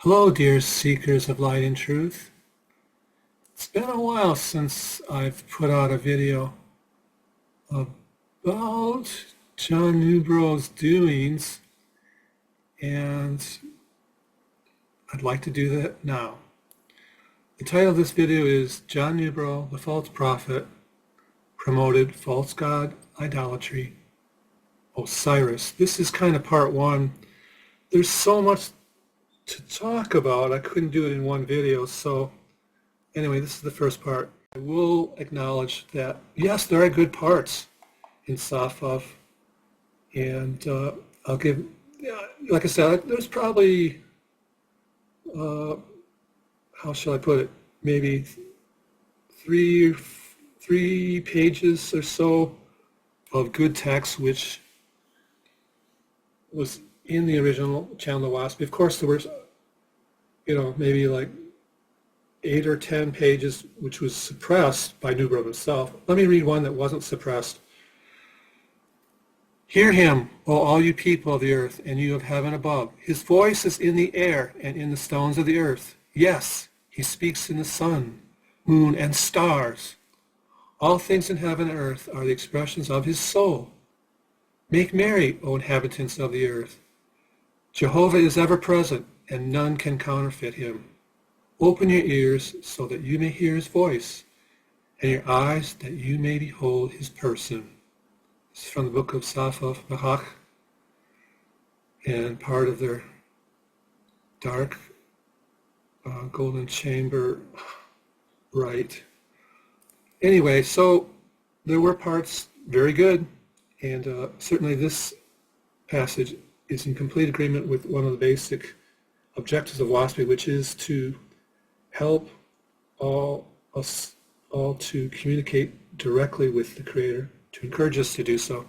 Hello, dear seekers of light and truth. It's been a while since I've put out a video about John Newbrough's doings, and I'd like to do that now. The title of this video is John Newbrough, the False Prophet, Promoted False God Idolatry, Osiris. This is kind of part one. There's so much to talk about. I couldn't do it in one video, so anyway, this is the first part. I will acknowledge that, yes, there are good parts in Saphah, and I'll give, like I said, there's probably, how shall I put it, maybe three pages or so of good text, which was in the original channel of Oahspe. Of course, there was, maybe like 8 or 10 pages which was suppressed by Newbrough himself. Let me read one that wasn't suppressed. Hear him, O all you people of the earth, and you of heaven above. His voice is in the air and in the stones of the earth. Yes, he speaks in the sun, moon, and stars. All things in heaven and earth are the expressions of his soul. Make merry, O inhabitants of the earth. Jehovah is ever present, and none can counterfeit him. Open your ears so that you may hear his voice, and your eyes that you may behold his person. This is from the book of Saphah, and part of their dark golden chamber rite. Anyway, so there were parts very good, and certainly this passage is in complete agreement with one of the basic objectives of Oahspe, which is to help us all to communicate directly with the Creator, to encourage us to do so.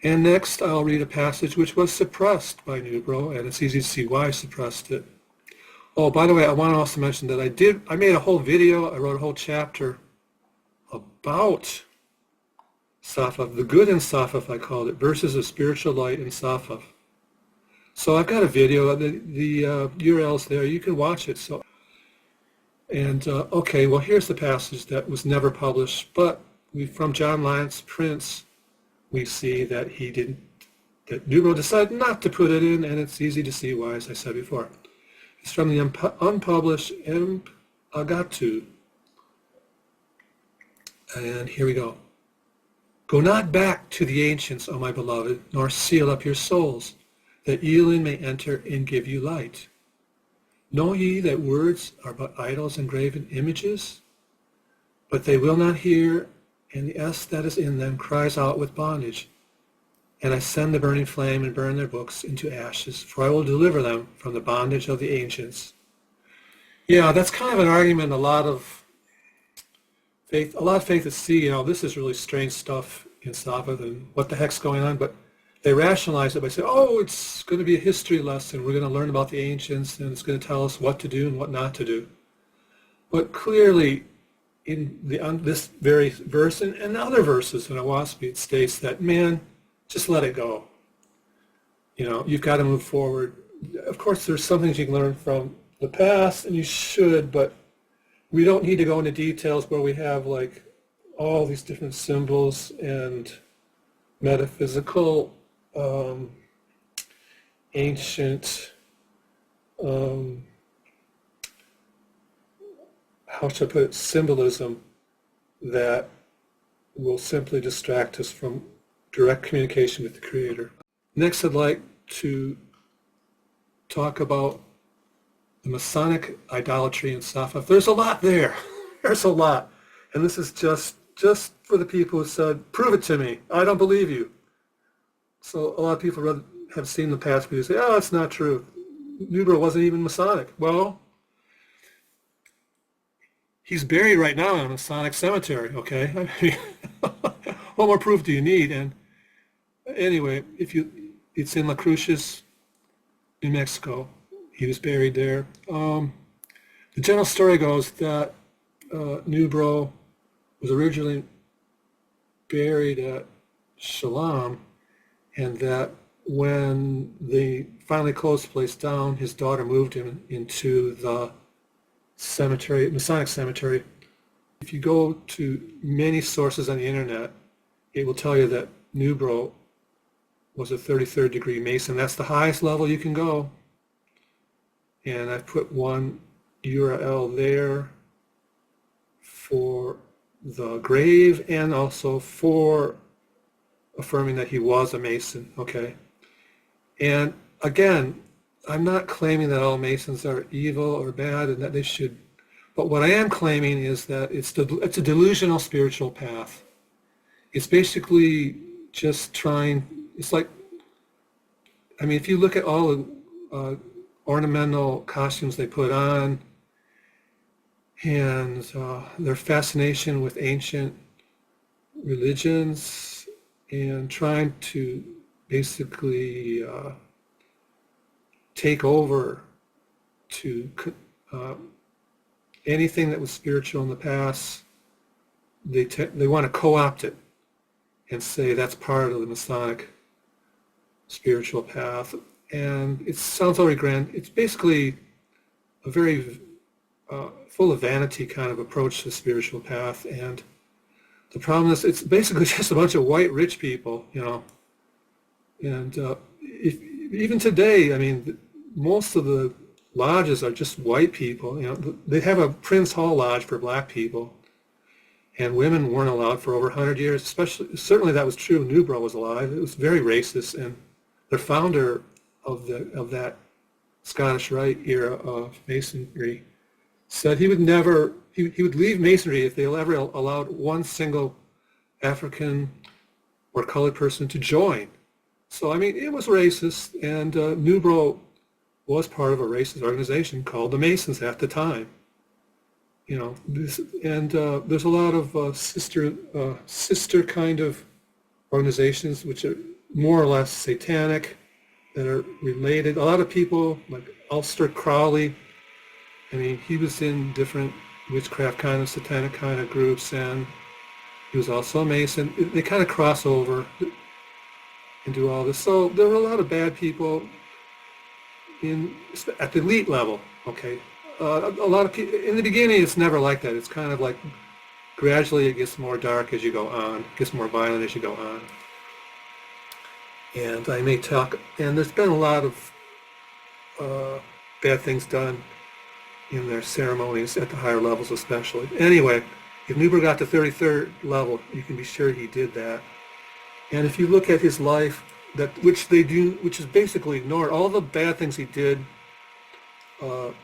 And next I'll read a passage which was suppressed by Newbrough, and it's easy to see why I suppressed it. Oh, by the way, I want to also mention that I made a whole video, I wrote a whole chapter about Saphah, the good in Saphah I called it, verses of spiritual light in Saphah. So I've got a video, the URL's there, you can watch it. Okay, well here's the passage that was never published, but from John Lyon's prints, we see that that Newbrough decided not to put it in, and it's easy to see why, as I said before. It's from the unpublished Agatu. And here we go. Go not back to the ancients, O my beloved, nor seal up your souls, that Elin may enter and give you light. Know ye that words are but idols and graven images? But they will not hear, and the S that is in them cries out with bondage. And I send the burning flame and burn their books into ashes, for I will deliver them from the bondage of the ancients. Yeah, that's kind of an argument a lot of faith at sea, this is really strange stuff in Saphah, and what the heck's going on, but they rationalize it by saying, oh, it's going to be a history lesson, we're going to learn about the ancients, and it's going to tell us what to do and what not to do. But clearly, in this very verse, and other verses in Oahspe, it states that, man, just let it go. You've got to move forward. Of course, there's some things you can learn from the past, and you should, but we don't need to go into details where we have like all these different symbols and metaphysical, ancient, how should I put it, symbolism that will simply distract us from direct communication with the Creator. Next, I'd like to talk about the Masonic idolatry in Saphah. There's a lot there. There's a lot. And this is just for the people who said, prove it to me. I don't believe you. So a lot of people have seen the past videos say, oh, that's not true. Newbrough wasn't even Masonic. Well, he's buried right now in a Masonic cemetery, okay? I mean, what more proof do you need? And anyway, it's in La Cruces, New Mexico. He was buried there. The general story goes that Newbrough was originally buried at Shalam, and that when they finally closed the place down, his daughter moved him into the cemetery, Masonic cemetery. If you go to many sources on the internet, it will tell you that Newbrough was a 33rd degree Mason. That's the highest level you can go. And I put one URL there for the grave and also for affirming that he was a Mason, okay? And again, I'm not claiming that all Masons are evil or bad and that they should, but what I am claiming is that it's a delusional spiritual path. It's basically just trying, it's like, I mean, if you look at all the ornamental costumes they put on and their fascination with ancient religions and trying to basically take over to anything that was spiritual in the past, they want to co-opt it and say that's part of the Masonic spiritual path. And it sounds very grand. It's basically a very full of vanity kind of approach to the spiritual path. And the problem is it's basically just a bunch of white rich people, you know. And even today, I mean, most of the lodges are just white people. You know, they have a Prince Hall Lodge for black people, and women weren't allowed for over 100 years. Certainly that was true when Newbrough was alive. It was very racist, and the founder of that Scottish Rite era of Masonry said he would never he would leave Masonry if they ever allowed one single African or colored person to join. So I mean, it was racist, and Newbrough was part of a racist organization called the Masons at the time. You know, there's a lot of sister kind of organizations which are more or less satanic that are related. A lot of people like Aleister Crowley, I mean, he was in different witchcraft kind of satanic kind of groups, and he was also a Mason. They kind of cross over and do all this. So there were a lot of bad people at the elite level, okay? A lot of people, in the beginning it's never like that. It's kind of like gradually it gets more dark as you go on, it gets more violent as you go on. And I may talk, and there's been a lot of bad things done in their ceremonies at the higher levels especially. Anyway, if Newbrough got to 33rd level, you can be sure he did that. And if you look at his life, which is basically ignored, all the bad things he did from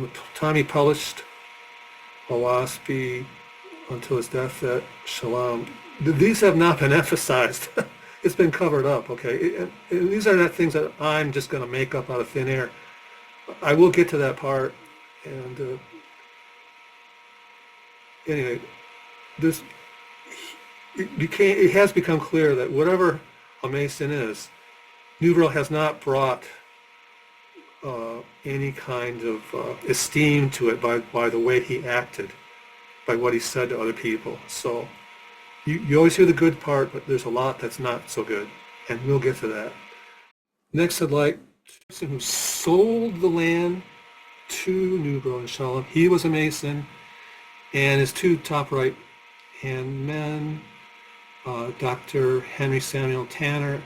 the time he published Oahspe until his death at Shalam, these have not been emphasized. It's been covered up, okay? And these are not things that I'm just going to make up out of thin air. I will get to that part, and anyway, it has become clear that whatever a Mason is, Newbrough has not brought any kind of esteem to it by the way he acted, by what he said to other people. So you always hear the good part, but there's a lot that's not so good, and we'll get to that. Next, I'd like the person who sold the land to Newbrough and Shalam. He was a Mason, and his two top right-hand men, Dr. Henry Samuel Tanner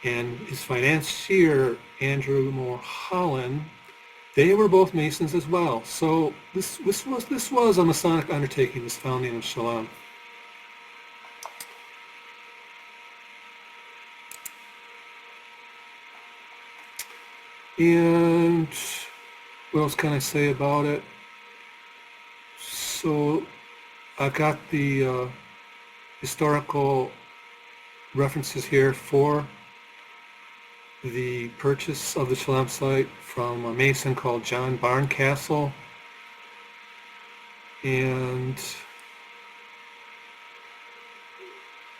and his financier, Andrew Moore Holland, they were both Masons as well. So this was a Masonic undertaking, this founding of Shalam. And what else can I say about it? So I've got the historical references here for the purchase of the Shalam site from a Mason called John Barncastle. And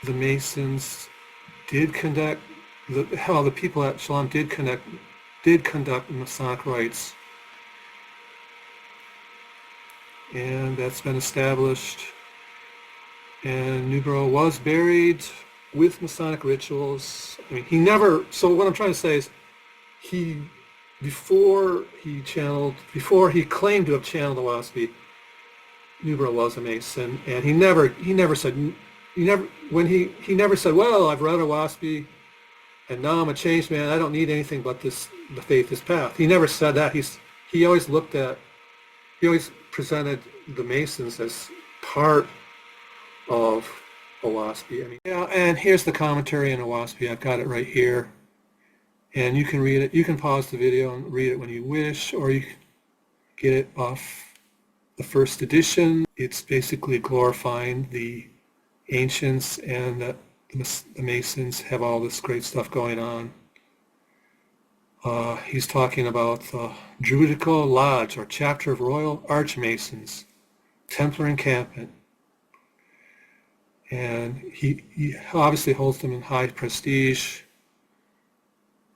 the Masons did conduct, the people at Shalam did conduct Masonic rites. And that's been established. And Newbrough was buried with Masonic rituals. I mean, he never, so what I'm trying to say is before he claimed to have channeled the Oahspe, Newbrough was a Mason, and he never said, he never said, well, I've read Oahspe, and now I'm a changed man. I don't need anything but the faith, this path. He never said that. He always presented the Masons as part of Oahspe. I mean, yeah, and here's the commentary in Oahspe. I've got it right here, and you can read it. You can pause the video and read it when you wish, or you can get it off the first edition. It's basically glorifying the ancients and that the Masons have all this great stuff going on. He's talking about the Druidical Lodge, or Chapter of Royal Archmasons, Templar encampment. And he obviously holds them in high prestige.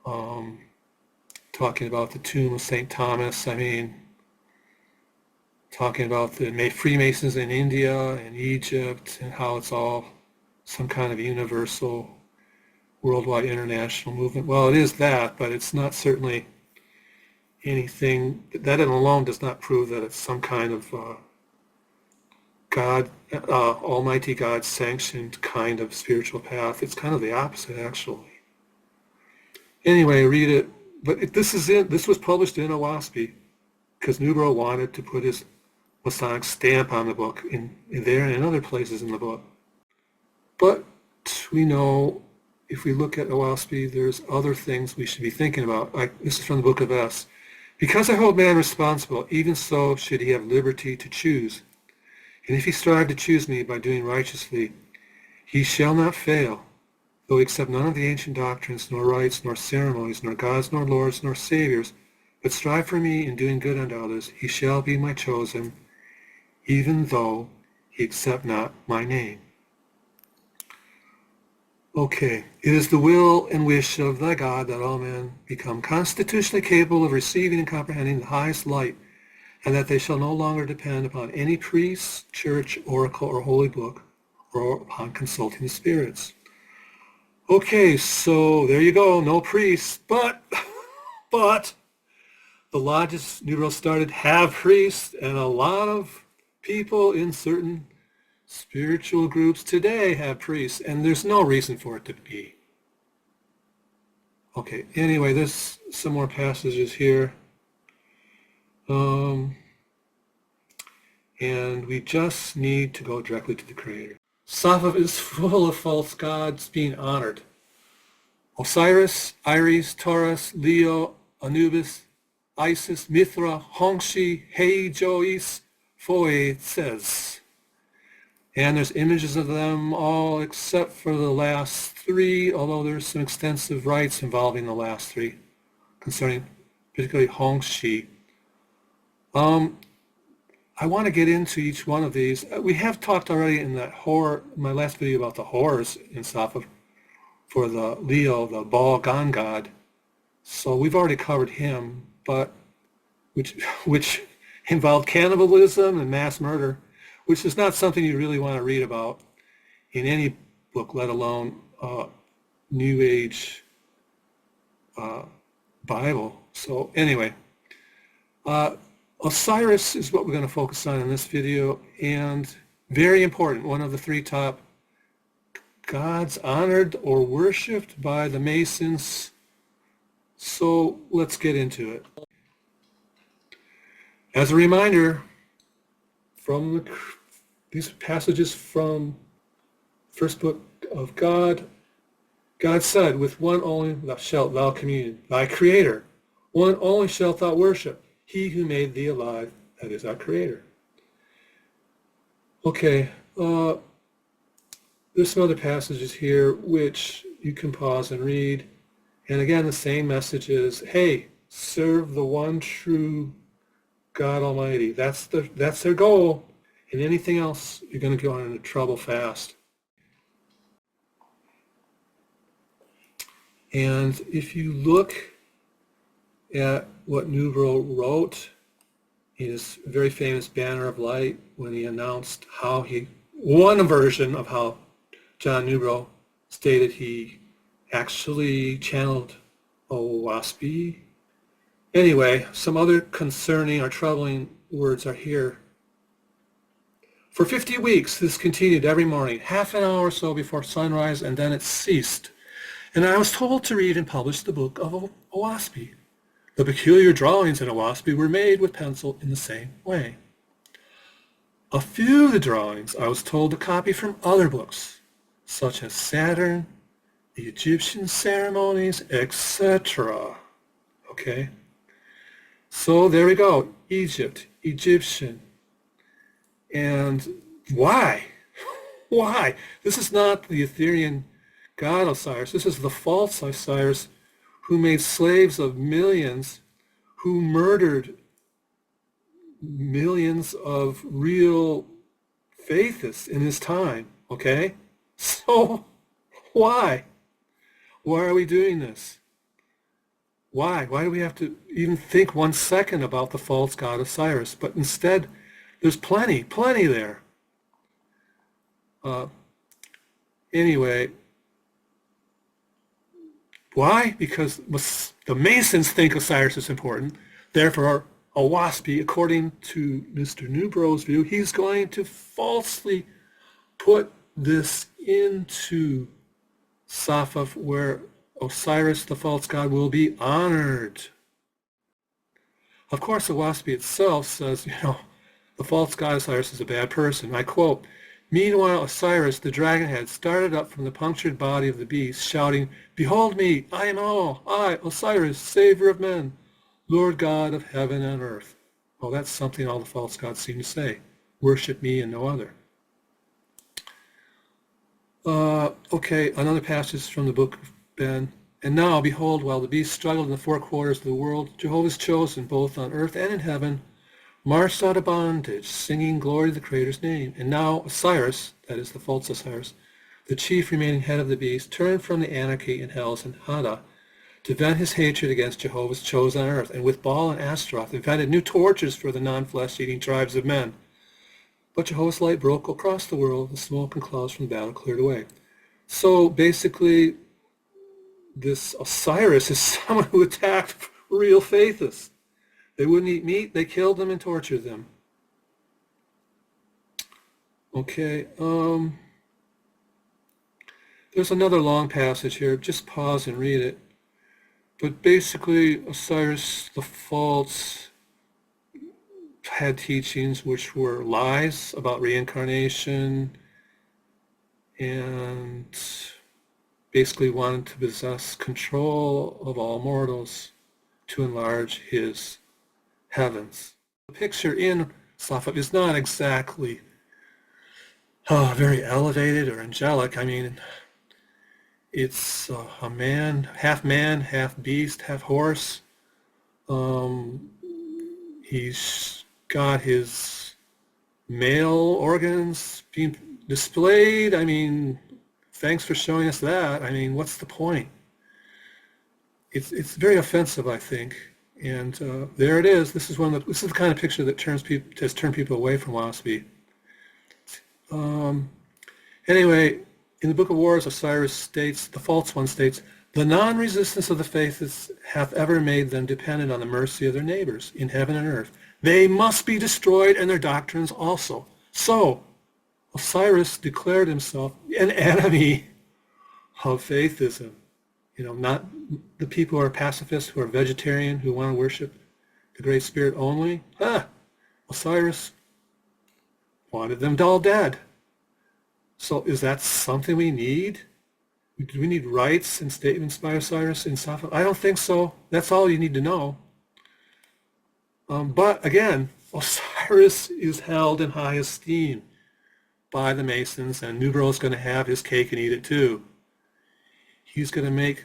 Talking about the tomb of St. Thomas, I mean, talking about the Freemasons in India and Egypt, and how it's all some kind of universal, worldwide, international movement. Well, it is that, but it's not certainly anything, that alone does not prove that it's some kind of God, Almighty God sanctioned kind of spiritual path. It's kind of the opposite, actually. Anyway, read it. But this was published in Oahspe because Newbrough wanted to put his Masonic stamp on the book in there and in other places in the book. But we know, if we look at Oahspe, there's other things we should be thinking about. Like, this is from the Book of S. Because I hold man responsible, even so should he have liberty to choose. And if he strive to choose me by doing righteously, he shall not fail, though he accept none of the ancient doctrines, nor rites, nor ceremonies, nor gods, nor lords, nor saviors, but strive for me in doing good unto others, he shall be my chosen, even though he accept not my name. Okay, it is the will and wish of thy God that all men become constitutionally capable of receiving and comprehending the highest light, and that they shall no longer depend upon any priest, church, oracle, or holy book, or upon consulting the spirits. Okay, so there you go, no priests, but the lodges Newbrough started have priests, and a lot of people in certain spiritual groups today have priests, and there's no reason for it to be. Okay, anyway, there's some more passages here. And we just need to go directly to the Creator. Saphah is full of false gods being honored. Osiris, Iris, Taurus, Leo, Anubis, Isis, Mithra, Hongshi, Hei, Jois, Foe, it says. And there's images of them all except for the last three, although there's some extensive rites involving the last three, concerning particularly Hongshi. I want to get into each one of these. We have talked already in my last video about the horrors in Saphah for the Leo, the Baal Gan god. So we've already covered him, but which involved cannibalism and mass murder, which is not something you really want to read about in any book, let alone New Age Bible. So anyway, Osiris is what we're going to focus on in this video, and very important, one of the three top gods honored or worshipped by the Masons. So let's get into it. As a reminder, from these passages from first book of God, God said, with one only thou shalt thou commune, thy Creator. One only shalt thou worship, he who made thee alive, that is our Creator. Okay, there's some other passages here which you can pause and read. And again, the same message is, hey, serve the one true God Almighty. That's their goal. And anything else, you're going to go into trouble fast. And if you look at what Newbrough wrote in his very famous Banner of Light, when he announced one version of how John Newbrough stated he actually channeled Oahspe. Anyway, some other concerning or troubling words are here. For 50 weeks, this continued every morning, half an hour or so before sunrise, and then it ceased. And I was told to read and publish the book of Oahspe. The peculiar drawings in Oahspe were made with pencil in the same way. A few of the drawings I was told to copy from other books, such as Saturn, the Egyptian ceremonies, etc. Okay? So there we go. Egypt, Egyptian. And why? Why? This is not the Etherean God Osiris. This is the false Osiris who made slaves of millions, who murdered millions of real faithists in his time. Okay? So why? Why are we doing this? Why? Why do we have to even think 1 second about the false god Osiris? But instead, there's plenty there. Anyway, why? Because the Masons think Osiris is important. Therefore, Oahspe, according to Mr. Newbrough's view, he's going to falsely put this into Saphah, where Osiris, the false god, will be honored. Of course, Oahspe itself says, the false god Osiris is a bad person. I quote, "Meanwhile, Osiris, the dragonhead, started up from the punctured body of the beast, shouting, 'Behold me, I am all, I, Osiris, savior of men, Lord God of heaven and earth.'" Well, that's something all the false gods seem to say. Worship me and no other. Okay, another passage from the book of Ben. "And now, behold, while the beast struggled in the four quarters of the world, Jehovah's chosen, both on earth and in heaven, marched out of bondage, singing glory to the Creator's name. And now Osiris," that is the false Osiris, "the chief remaining head of the beast, turned from the anarchy in hells and Hada to vent his hatred against Jehovah's chosen on earth, and with Baal and Ashtaroth invented new tortures for the non-flesh-eating tribes of men. But Jehovah's light broke across the world, the smoke and clouds from the battle cleared away." So basically, this Osiris is someone who attacked real faithists. They wouldn't eat meat, they killed them and tortured them. Okay, there's another long passage here. Just pause and read it. But basically, Osiris the false had teachings which were lies about reincarnation, and basically wanted to possess control of all mortals to enlarge his heavens. The picture in Saphah is not exactly very elevated or angelic. I mean, it's a man, half beast, half horse. He's got his male organs being displayed. I mean, thanks for showing us that. I mean, what's the point? It's very offensive, I think. And there it is. This is the kind of picture that has turned people away from Oahspe. Anyway, in the Book of Wars, Osiris states, the false one states, "The non-resistance of the faithists hath ever made them dependent on the mercy of their neighbors in heaven and earth. They must be destroyed, and their doctrines also." So, Osiris declared himself an enemy of faithism. Not the people who are pacifists, who are vegetarian, who want to worship the Great Spirit only. Osiris wanted them all dead. So is that something we need? Do we need rites and statements by Osiris in Saphah? I don't think so. That's all you need to know. But again, Osiris is held in high esteem by the Masons, and Newbrough is going to have his cake and eat it too. He's going to make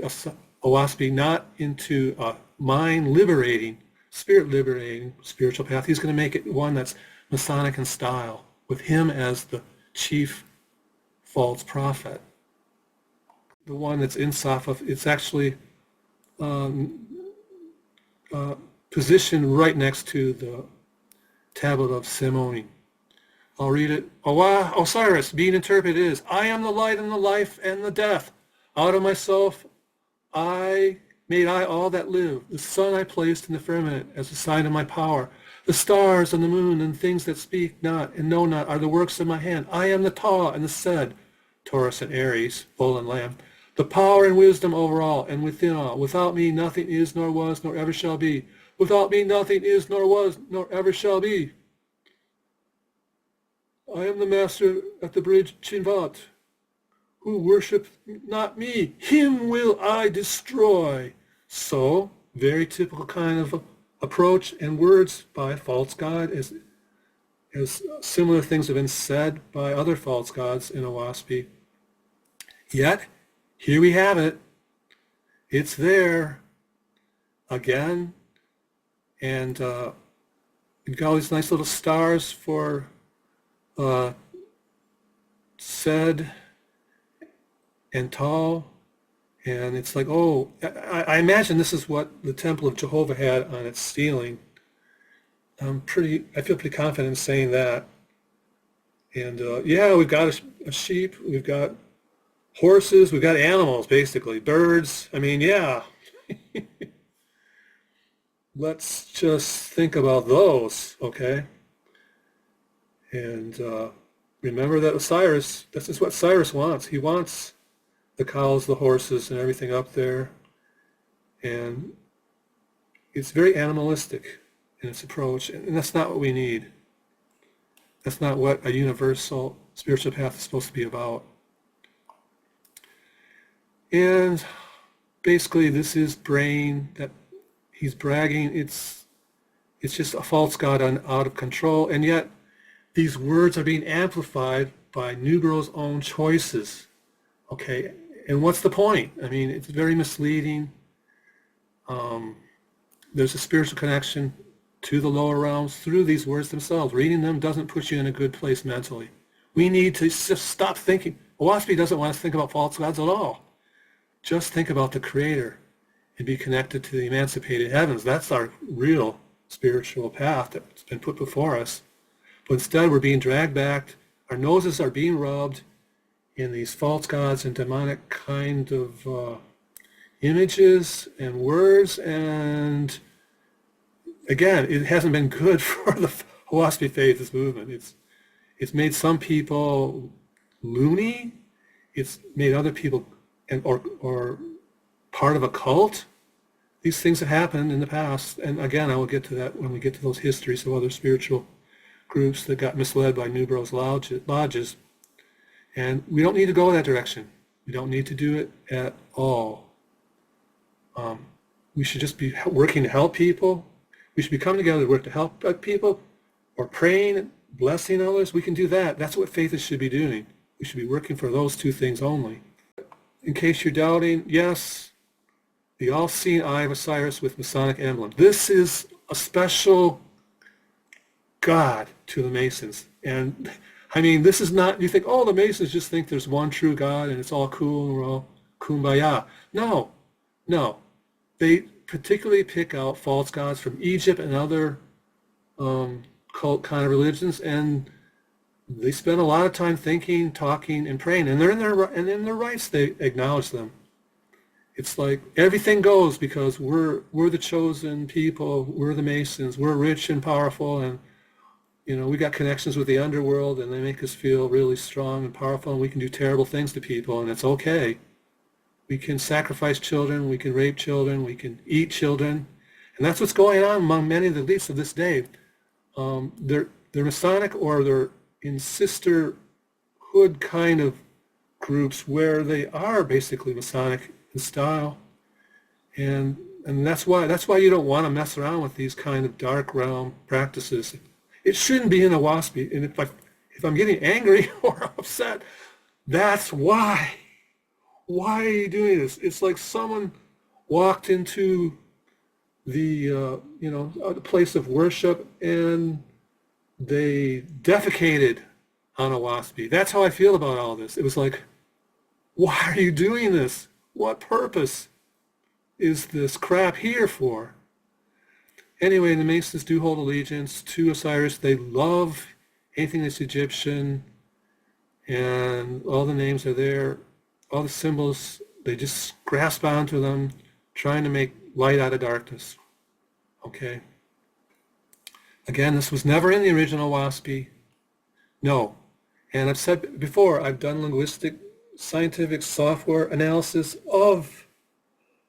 Oahspe not into a mind-liberating, spirit-liberating spiritual path. He's going to make it one that's Masonic in style, with him as the chief false prophet. The one that's in Saphah, it's actually positioned right next to the tablet of Simoni. I'll read it. Osiris, being interpreted is, I am the light and the life and the death. Out of myself I made I all that live. The sun I placed in the firmament as a sign of my power. The stars and the moon and things that speak not and know not are the works of my hand. I am the Taw and the Sed, Taurus and Aries, bull and lamb. The power and wisdom over all and within all. Without me nothing is, nor was, nor ever shall be. Without me nothing is, nor was, nor ever shall be. I am the master at the bridge Chinvat. Who worship not me, him will I destroy. So, very typical kind of approach and words by false god, as similar things have been said by other false gods in Oahspe. Yet, here we have it. It's there again, and you've got all these nice little stars for Sed and Tall, and it's like, oh, I imagine this is what the Temple of Jehovah had on its ceiling. I feel pretty confident in saying that. And yeah, we've got a sheep, we've got horses, we've got animals, basically, birds. I mean, yeah. Let's just think about those, okay? And remember that Osiris, this is what Cyrus wants. He wants the cows, the horses, and everything up there. And it's very animalistic in its approach, and that's not what we need. That's not what a universal spiritual path is supposed to be about. And basically, this is brain that he's bragging. It's just a false god out of control, and yet these words are being amplified by Newbrough's own choices. Okay, and what's the point? I mean, it's very misleading. There's a spiritual connection to the lower realms through these words themselves. Reading them doesn't put you in a good place mentally. We need to just stop thinking. Oahspe doesn't want us to think about false gods at all. Just think about the Creator and be connected to the emancipated heavens. That's our real spiritual path that's been put before us. But instead, we're being dragged back. Our noses are being rubbed in these false gods and demonic kind of images and words. And again, it hasn't been good for the Oahspe faith, this movement. It's made some people loony. It's made other people or part of a cult. These things have happened in the past. And again, I will get to that when we get to those histories of other spiritual groups that got misled by Newbrough's lodges. And we don't need to go that direction. We don't need to do it at all. We should just be working to help people. We should be coming together to work to help people, or praying, blessing others. We can do that. That's what faith should be doing. We should be working for those two things only. In case you're doubting, yes, the all-seeing eye of Osiris with Masonic emblem. This is a special God to the Masons. And I mean, this is not, you think, oh, the Masons just think there's one true God and it's all cool and we're all kumbaya. No. They particularly pick out false gods from Egypt and other cult kind of religions, and they spend a lot of time thinking, talking, and praying, and they're in their rights. They acknowledge them. It's like everything goes because we're the chosen people. We're the Masons. We're rich and powerful, and we got connections with the underworld, and they make us feel really strong and powerful, and we can do terrible things to people, and it's okay. We can sacrifice children, we can rape children, we can eat children, and that's what's going on among many of the elites of this day. They're Masonic, or they're in sisterhood kind of groups where they are basically Masonic in style, and that's why you don't want to mess around with these kind of dark realm practices. It shouldn't be in Oahspe, and if I'm getting angry or upset, that's why. Why are you doing this? It's like someone walked into the place of worship and they defecated on Oahspe. That's how I feel about all this. It was like, why are you doing this? What purpose is this crap here for? Anyway, the Masons do hold allegiance to Osiris. They love anything that's Egyptian, and all the names are there, all the symbols, they just grasp onto them, trying to make light out of darkness. Okay? Again, this was never in the original Oahspe. No. And I've said before, I've done linguistic, scientific software analysis of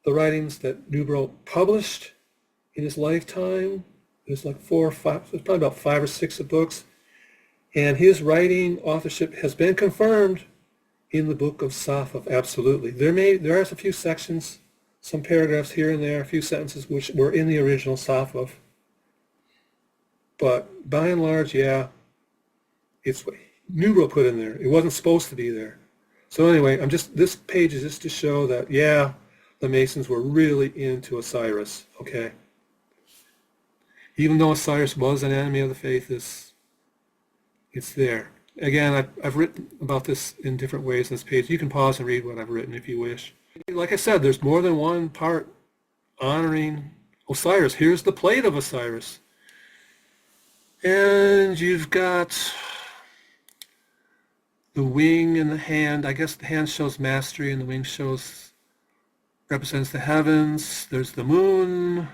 the writings that Newbrough published in his lifetime. There's like 4 or 5, there's probably about 5 or 6 books. And his writing authorship has been confirmed in the book of Saphah, absolutely. There are a few sections, some paragraphs here and there, a few sentences which were in the original Saphah. But by and large, yeah, it's what Newbrough put in there. It wasn't supposed to be there. So anyway, this page is just to show that, yeah, the Masons were really into Osiris, okay? Even though Osiris was an enemy of the faith, it's there. Again, I've written about this in different ways in this page. You can pause and read what I've written if you wish. Like I said, there's more than one part honoring Osiris. Here's the plate of Osiris. And you've got the wing and the hand. I guess the hand shows mastery and the wing represents the heavens. There's the moon,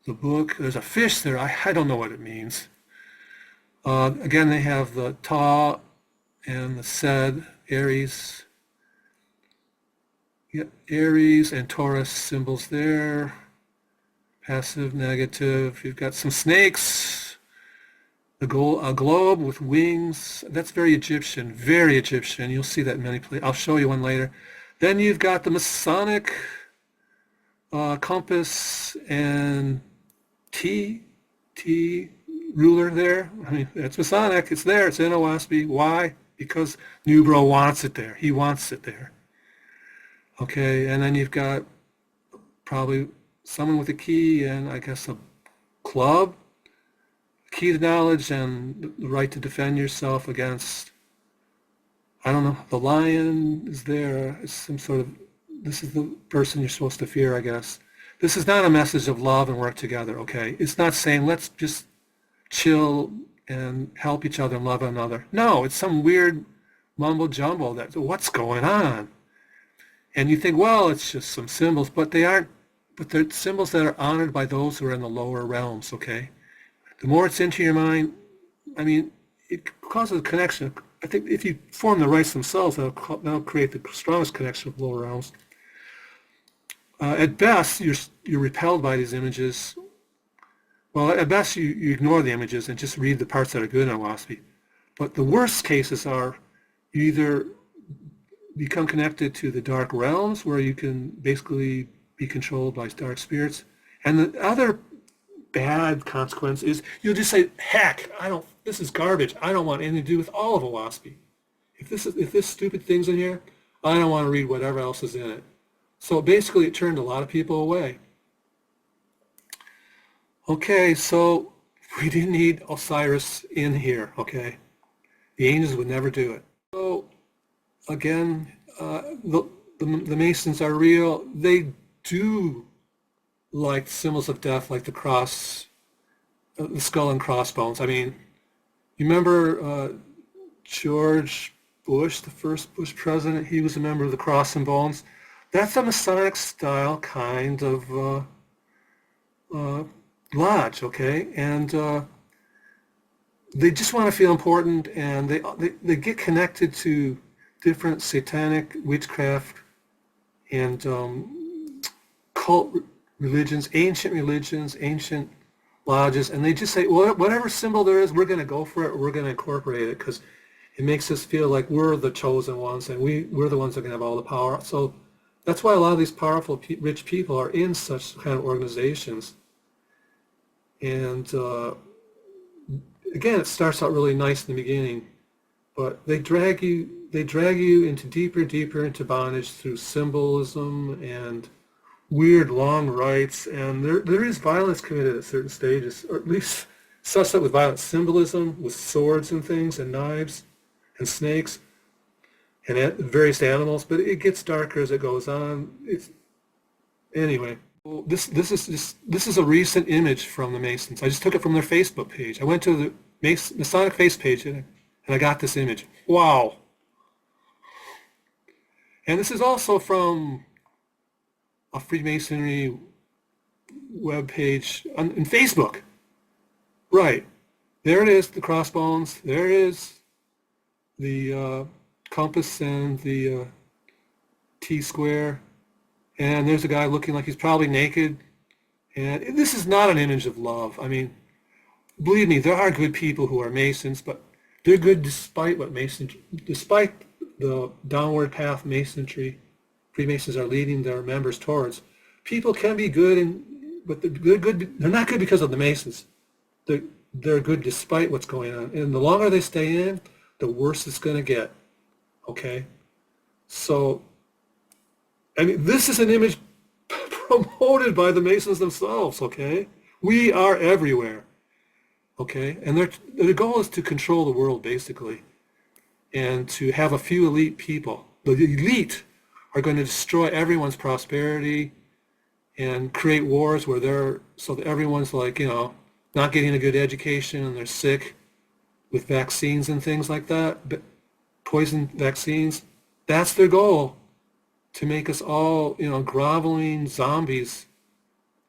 the book. There's a fish there. I don't know what it means. Again, they have the Ta and the Sed, Aries. Yeah, Aries and Taurus symbols there. Passive, negative. You've got some snakes. A globe with wings. That's very Egyptian, very Egyptian. You'll see that in many places. I'll show you one later. Then you've got the Masonic compass and T ruler there. I mean, that's Masonic. It's there. It's in Oahspe. Why? Because Newbrough wants it there. He wants it there. Okay, and then you've got probably someone with a key and I guess a club. Key to knowledge and the right to defend yourself against, I don't know, the lion is there. It's some sort of, this is the person you're supposed to fear, I guess. This is not a message of love and work together, okay? It's not saying let's just chill and help each other and love one another. No, it's some weird mumbo jumbo that what's going on? And you think, well, it's just some symbols, but they aren't, but they're symbols that are honored by those who are in the lower realms, okay? The more it's into your mind, I mean, it causes a connection. I think if you form the rites themselves, that'll create the strongest connection with lower realms. At best, you're repelled by these images. Well, at best, you ignore the images and just read the parts that are good in Oahspe. But the worst cases are you either become connected to the dark realms, where you can basically be controlled by dark spirits, and the other bad consequence is you'll just say, heck, this is garbage. I don't want anything to do with all of Oahspe. If this stupid thing's in here, I don't want to read whatever else is in it. So basically it turned a lot of people away. Okay, so we didn't need Osiris in here, okay? The angels would never do it. So again, the Masons are real. They do like symbols of death, like the cross, the skull and crossbones. I mean, you remember George Bush, the first Bush president? He was a member of the Cross and Bones. That's a Masonic style kind of lodge, okay? And they just want to feel important, and they get connected to different satanic witchcraft and cult religions, ancient lodges, and they just say, well, whatever symbol there is, we're going to go for it, we're going to incorporate it, because it makes us feel like we're the chosen ones, and we're the ones that are going to have all the power. So that's why a lot of these powerful, rich people are in such kind of organizations. And again, it starts out really nice in the beginning, but they drag you into deeper into bondage through symbolism and weird long rites, and there is violence committed at certain stages, or at least such that with violent symbolism, with swords and things, and knives, and snakes, and various animals. But it gets darker as it goes on. Anyway. This is a recent image from the Masons. I just took it from their Facebook page. I went to Masonic face page, and I got this image. Wow. And this is also from a Freemasonry web page on Facebook. Right. There it is, the crossbones. There it is, the compass and the T-square. And there's a guy looking like he's probably naked. And this is not an image of love. I mean, believe me, there are good people who are Masons, but they're good despite despite the downward path Freemasons are leading their members towards. People can be good, but they're good. They're not good because of the Masons. They're good despite what's going on. And the longer they stay in, the worse it's going to get. Okay? So, I mean, this is an image promoted by the Masons themselves, okay? We are everywhere, okay? And their goal is to control the world, basically, and to have a few elite people. The elite are going to destroy everyone's prosperity and create wars so that everyone's like, not getting a good education and they're sick with vaccines and things like that, but poison vaccines. That's their goal, to make us all, groveling zombies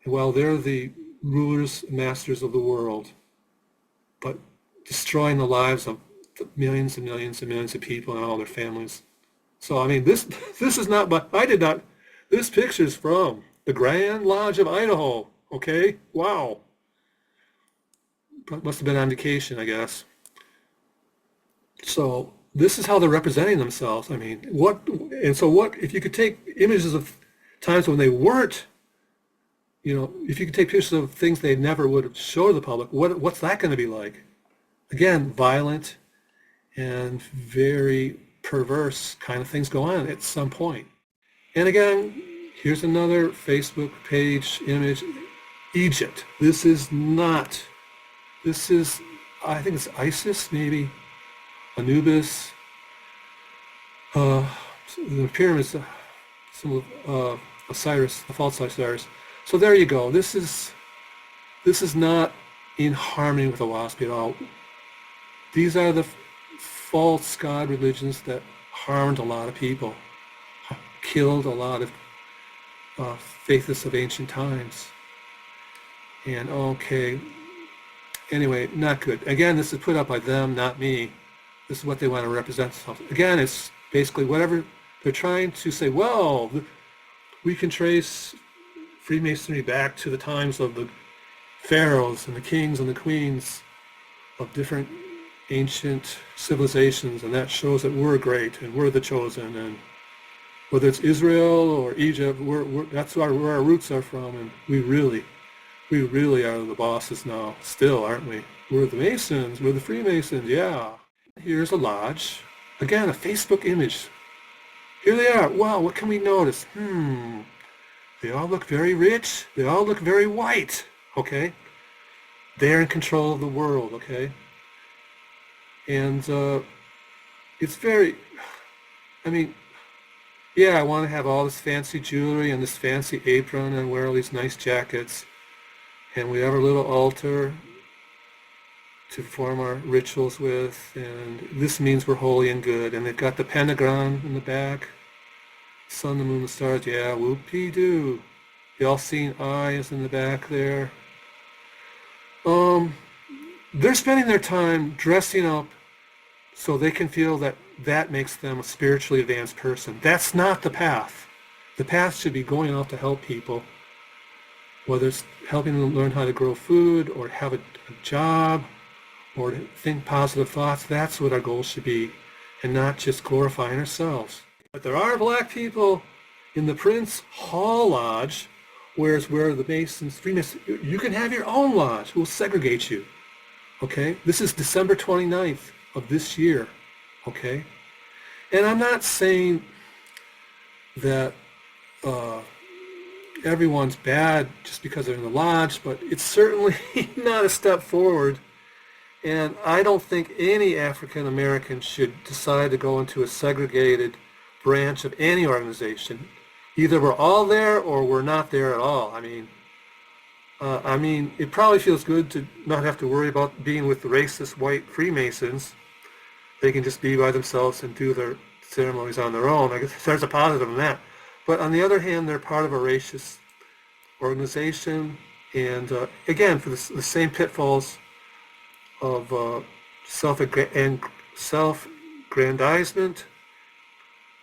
while they're the rulers, masters of the world, but destroying the lives of millions and millions and millions of people and all their families. So, I mean, this is not, this picture's from the Grand Lodge of Idaho, okay? Wow. Must have been on vacation, I guess. So, this is how they're representing themselves. I mean, if you could take images of times when they weren't, if you could take pictures of things they never would have showed the public, what's that going to be like? Again, violent and very perverse kind of things go on at some point. And again, here's another Facebook page image. Egypt. This is, I think it's Isis, maybe. Anubis, the pyramids, some of Osiris, the false Osiris. So there you go. This is not in harmony with Oahspe at all. These are the false god religions that harmed a lot of people, killed a lot of faithists of ancient times. And anyway, not good. Again, this is put up by them, not me. This is what they want to represent themselves. Again, it's basically whatever they're trying to say, well, we can trace Freemasonry back to the times of the pharaohs and the kings and the queens of different ancient civilizations, and that shows that we're great and we're the chosen. And whether it's Israel or Egypt, that's where our roots are from, and we really are the bosses now, still, aren't we? We're the Masons, we're the Freemasons, yeah. Here's a lodge. Again, a Facebook image. Here they are. Wow, what can we notice? They all look very rich. They all look very white, okay? They're in control of the world, okay? And it's very, I mean, yeah, I want to have all this fancy jewelry and this fancy apron and wear all these nice jackets. And we have our little altar to perform our rituals with, and this means we're holy and good. And they've got the pentagon in the back, sun, the moon, the stars, yeah, whoop-dee-doo. The all-seeing eye is in the back there. They're spending their time dressing up so they can feel that makes them a spiritually advanced person. That's not the path. The path should be going out to help people, whether it's helping them learn how to grow food or have a job or to think positive thoughts. That's what our goal should be, and not just glorifying ourselves. But there are black people in the Prince Hall Lodge, where the Masons, Freemasons, you can have your own lodge. We'll segregate you. Okay? This is December 29th of this year. Okay? And I'm not saying that everyone's bad just because they're in the lodge, but it's certainly not a step forward. And I don't think any African American should decide to go into a segregated branch of any organization. Either we're all there or we're not there at all. I mean, I mean, it probably feels good to not have to worry about being with the racist white Freemasons. They can just be by themselves and do their ceremonies on their own. I guess there's a positive in that. But on the other hand, they're part of a racist organization, and again, for the same pitfalls of self-aggrandizement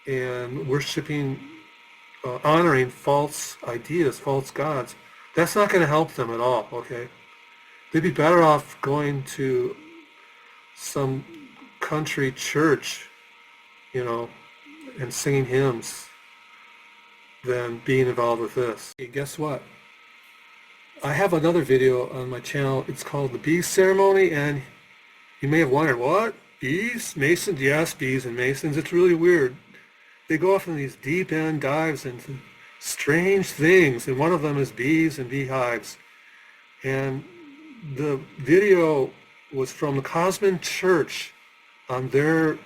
and worshiping, honoring false ideas, false gods. That's not going to help them at all, okay? They'd be better off going to some country church, and singing hymns than being involved with this. Hey, guess what? I have another video on my channel. It's called the Bees Ceremony, and you may have wondered, what? Bees? Masons? Yes, bees and Masons. It's really weird. They go off in these deep end dives into strange things, and one of them is bees and beehives. And the video was from the Cosman Church on their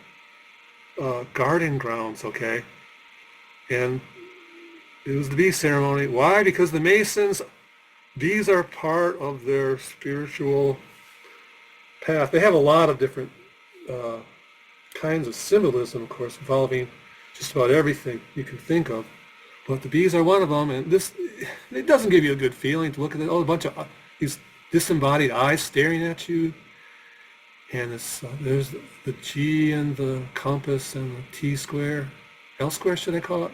garden grounds, okay? And it was the bee ceremony. Why? Because the Masons, bees are part of their spiritual path. They have a lot of different kinds of symbolism, of course, involving just about everything you can think of. But the bees are one of them, and it doesn't give you a good feeling to look at it. Oh, a bunch of these disembodied eyes staring at you. And there's the G and the compass and the T square, L square should I call it?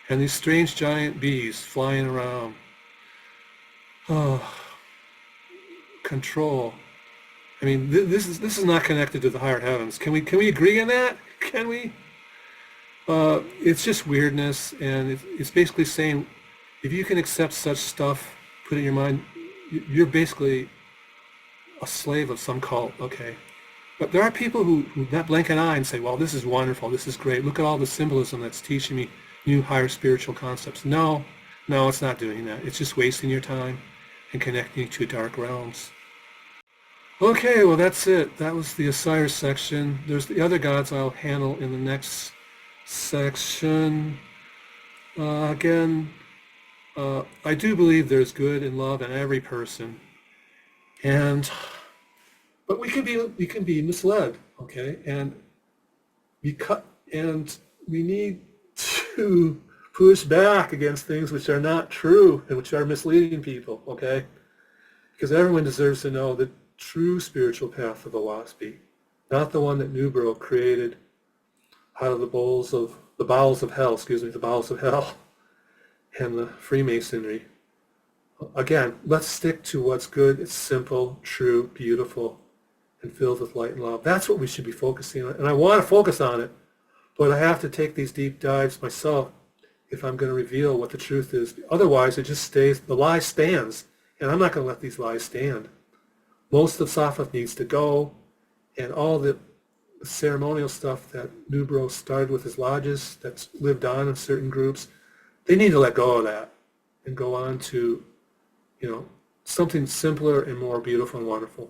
And these strange giant bees flying around. Oh, control. I mean, this is not connected to the higher heavens. Can we agree on that? Can we? It's just weirdness, and it's basically saying, if you can accept such stuff, put it in your mind, you're basically a slave of some cult, okay? But there are people who not blink an eye and say, well, this is wonderful, this is great, look at all the symbolism that's teaching me new higher spiritual concepts. No, it's not doing that. It's just wasting your time and connecting you to dark realms. Okay, well, that's it. That was the Osiris section. There's the other gods I'll handle in the next section. Again, I do believe there's good and love in every person, but we can be misled, okay? And we need to push back against things which are not true and which are misleading people, okay? Because everyone deserves to know the true spiritual path of Oahspe, not the one that Newbrough created out of the bowels of hell, and the Freemasonry. Again, let's stick to what's good. It's simple, true, beautiful, and filled with light and love. That's what we should be focusing on. And I want to focus on it, but I have to take these deep dives myself if I'm going to reveal what the truth is. Otherwise, it just stays, the lie stands, and I'm not going to let these lies stand. Most of Saphah needs to go, and all the ceremonial stuff that Newbrough started with his lodges that's lived on in certain groups, they need to let go of that and go on to, something simpler and more beautiful and wonderful.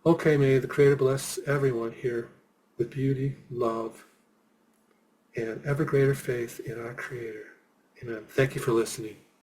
Okay, may the Creator bless everyone here with beauty, love, and ever greater faith in our Creator. Amen. Thank you for listening.